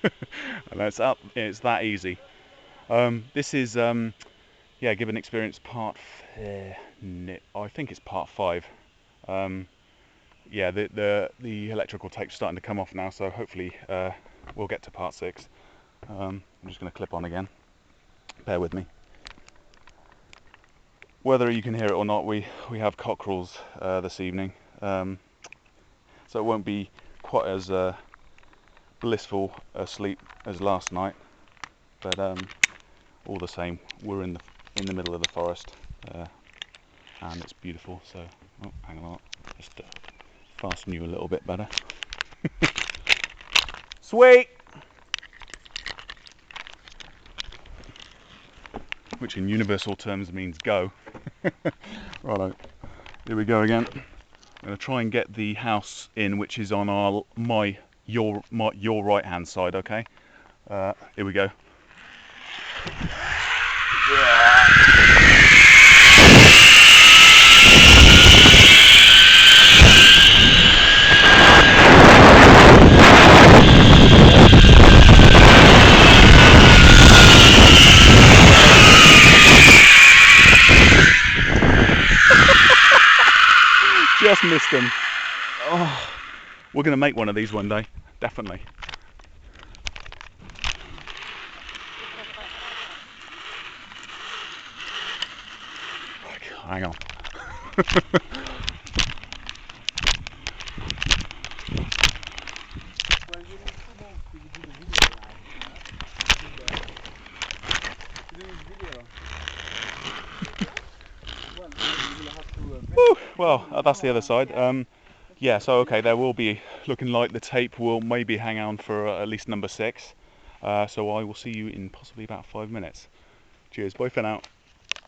And it's up. It's that easy. This is yeah, Given Experience part. I think it's part 5. Yeah, the electrical tape's starting to come off now, so hopefully we'll get to part 6. I'm just going to clip on again. Bear with me. Whether you can hear it or not, we have cockerels this evening, so it won't be quite as blissful a sleep as last night. But all the same, we're in the middle of the forest, and it's beautiful. So, oh, hang on, just fasten you a little bit better. Sweet. Which in universal terms means go. Righto, here we go again. I'm going to try and get the house in, which is on your right hand side. Okay, here we go. Just missed them. Oh, we're going to make one of these one day, definitely. Hang on. Well, that's the other side. Yeah, so okay, there will be looking like the tape will maybe hang on for at least number 6. So I will see you in possibly about 5 minutes. Cheers, bye for now.